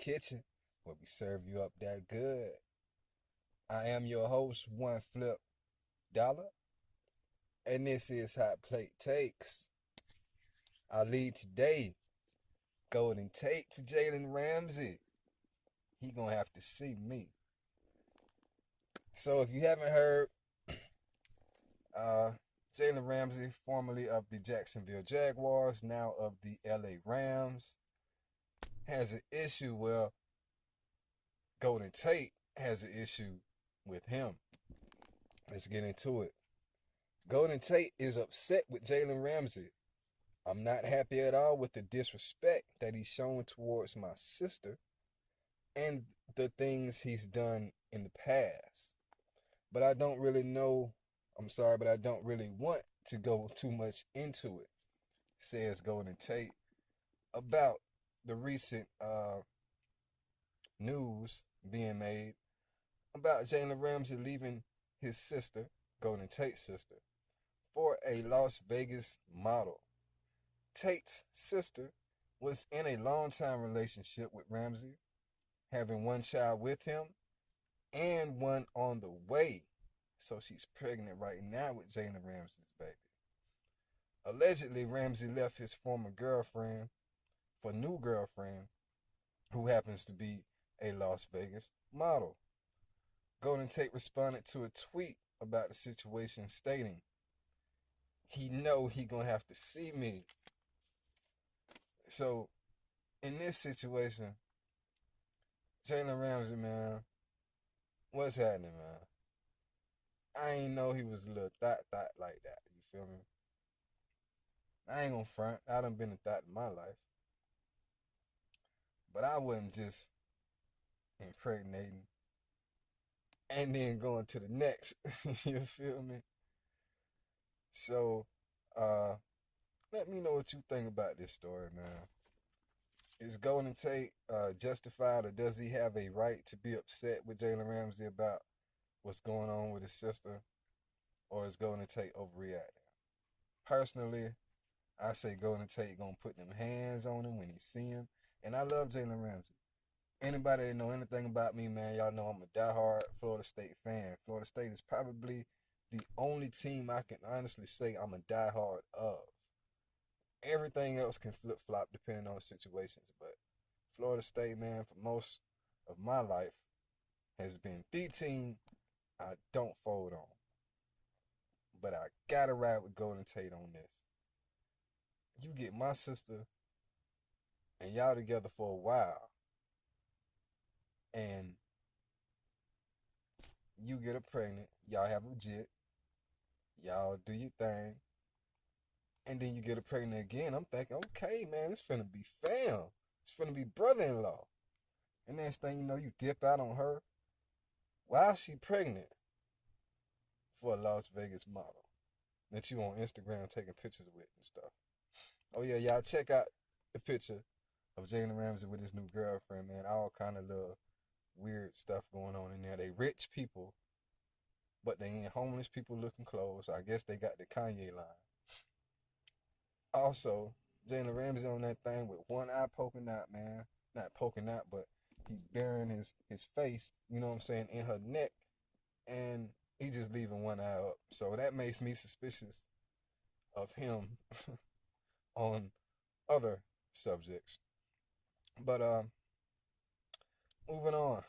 kitchen where we serve you up that good. I am your host, One Flip Dollar, and this is Hot Plate Takes. Our lead today, Golden Tate to Jalen Ramsey. He gonna have to see me. So if you haven't heard, uh, Jalen Ramsey, formerly of the Jacksonville Jaguars, now of the LA Rams, has an issue. Well, Golden Tate has an issue with him. Let's get into it. Golden Tate is upset with Jalen Ramsey. I'm not happy at all with the disrespect that he's shown towards my sister and the things he's done in the past. But I don't really know, but I don't really want to go too much into it, says Golden Tate about the recent news being made about Jalen Ramsey leaving his sister, Golden Tate's sister, for a Las Vegas model. Tate's sister was in a long-time relationship with Ramsey, having one child with him and one on the way. So she's pregnant right now with Jalen Ramsey's baby. Allegedly, Ramsey left his former girlfriend for a new girlfriend who happens to be a Las Vegas model. Golden Tate responded to a tweet about the situation stating, he know he gonna have to see me. So, in this situation, Jalen Ramsey, man, what's happening, man? I ain't know he was a little thought like that. You feel me? I ain't gonna front. I done been a thought in my life. But I wasn't just impregnating and then going to the next. You feel me? So, let me know what you think about this story, man. Is Golden Tate justified, or does he have a right to be upset with Jalen Ramsey about what's going on with his sister, or is Golden Tate overreacting? Personally, I say Golden Tate gonna put them hands on him when he see him, and I love Jalen Ramsey. Anybody that know anything about me, man, y'all know I'm a diehard Florida State fan. Florida State is probably the only team I can honestly say I'm a diehard of. Everything else can flip-flop depending on situations, but Florida State, man, for most of my life, has been the team I don't fold on. But I gotta ride with Golden Tate on this. You get my sister, and y'all together for a while, and you get her pregnant, y'all have legit, y'all do your thing, and then you get her pregnant again. I'm thinking, okay, man, it's finna be fam. It's finna be brother-in-law. And next thing you know, you dip out on her while she pregnant for a Las Vegas model that you on Instagram taking pictures with and stuff. Oh yeah, y'all check out the picture of Jalen Ramsey with his new girlfriend, man. All kind of little weird stuff going on in there. They rich people, but they ain't homeless people looking clothes. So I guess they got the Kanye line. Also, Jalen Ramsey on that thing with one eye poking out, man. Not poking out, but he burying his face, you know what I'm saying, in her neck. And he just leaving one eye up. So that makes me suspicious of him on other subjects. But moving on.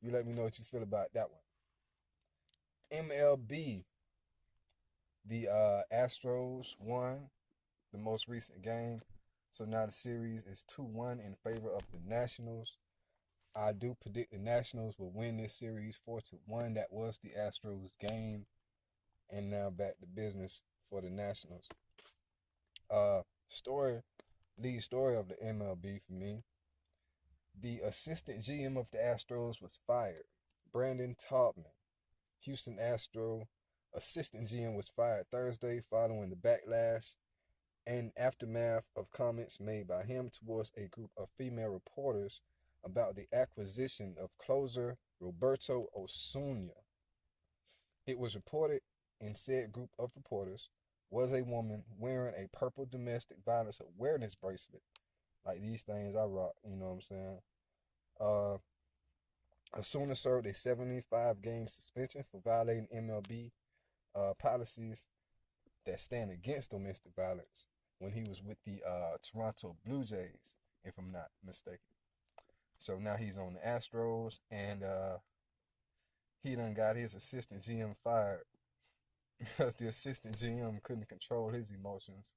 You let me know what you feel about that one. MLB. The Astros won the most recent game. So now the series is 2-1 in favor of the Nationals. I do predict the Nationals will win this series 4-1. That was the Astros game. And now back to business for the Nationals. Lead story of the MLB for me. The assistant GM of the Astros was fired. Brandon Taubman, Houston Astro assistant GM, was fired Thursday following the backlash and aftermath of comments made by him towards a group of female reporters about the acquisition of closer Roberto Osuna. It was reported in said group of reporters was a woman wearing a purple domestic violence awareness bracelet Like these things I rock, you know what I'm saying? Uh, Osuna served a 75-game suspension for violating MLB policies that stand against domestic violence when he was with the Toronto Blue Jays, if I'm not mistaken. So now he's on the Astros, and he done got his assistant GM fired because the assistant GM couldn't control his emotions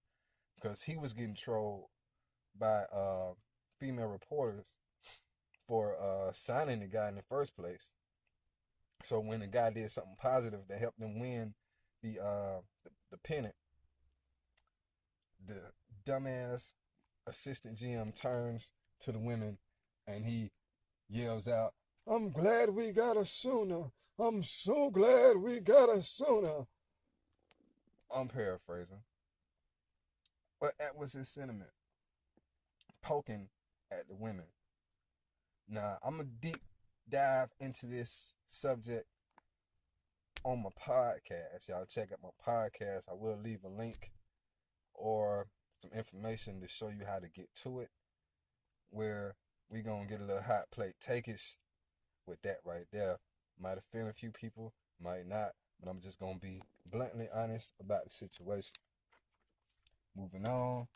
because he was getting trolled by female reporters for signing the guy in the first place. So when the guy did something positive that helped them win the pennant, the dumbass assistant GM turns to the women and he yells out, "I'm glad we got a Sooner. I'm so glad we got a Sooner." I'm paraphrasing, but that was his sentiment, poking at the women. Now, I'm going to deep dive into this subject on my podcast. Y'all check out my podcast. I will leave a link or some information to show you how to get to it, where we going to get a little hot plate takeish with that right there. Might offend a few people, might not, but I'm just going to be bluntly honest about the situation. Moving on,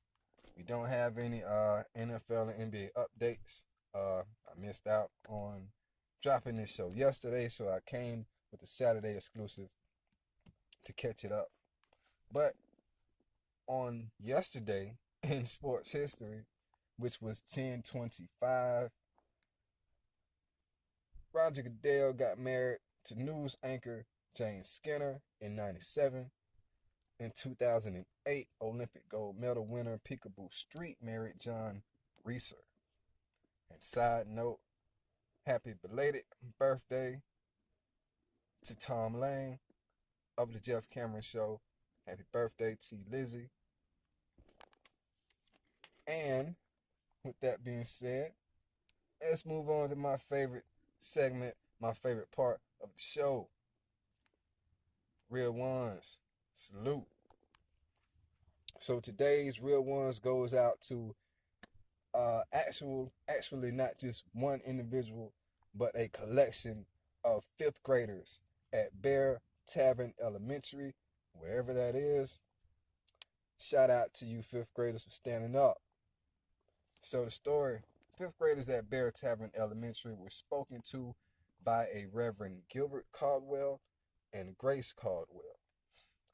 we don't have any NFL and NBA updates. I missed out on dropping this show yesterday, so I came with the Saturday exclusive to catch it up. But on yesterday in sports history, which was 10/25, Roger Goodell got married to news anchor Jane Skinner in 97. In 2008, Olympic gold medal winner Peekaboo Street married John Reeser. And side note, happy belated birthday to Tom Lane of the Jeff Cameron Show. Happy birthday, T. Lizzie. And with that being said, let's move on to my favorite segment, my favorite part of the show. Real Ones. Salute. So today's Real Ones goes out to actually not just one individual, but a collection of fifth graders at Bear Tavern Elementary, wherever that is. Shout out to you fifth graders for standing up. So the story, fifth graders at Bear Tavern Elementary were spoken to by a Reverend Gilbert Caldwell and Grace Caldwell.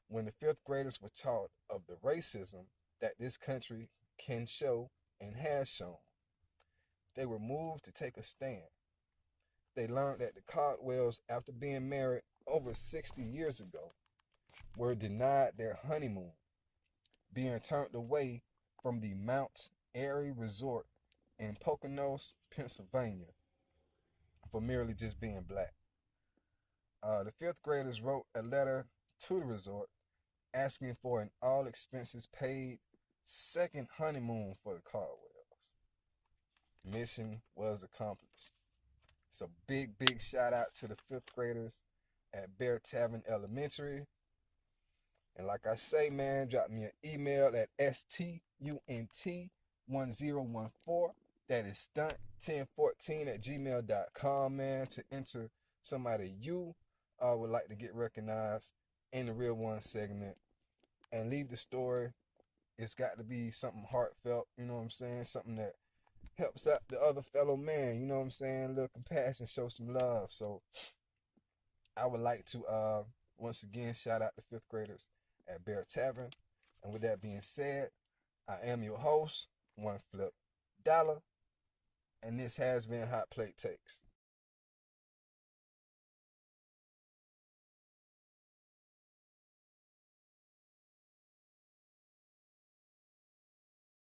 When the fifth graders were taught of the racism that this country can show and has shown, they were moved to take a stand. They learned that the Caldwells, after being married over 60 years ago, were denied their honeymoon, being turned away from the Mount Airy Resort in Poconos, Pennsylvania, for merely just being black. The fifth graders wrote a letter to the resort asking for an all expenses paid second honeymoon for the Caldwells. Mission was accomplished. So big shout out to the fifth graders at Bear Tavern Elementary. And like I say, man, drop me an email at stunt1014. That is stunt1014@gmail.com, man, to enter somebody you would like to get recognized in the Real One segment. And leave the story. It's got to be something heartfelt, you know what I'm saying? Something that helps out the other fellow man, you know what I'm saying? A little compassion, show some love. So I would like to once again shout out the fifth graders at Bear Tavern. And with that being said, I am your host, One Flip Dollar, and this has been Hot Plate Takes.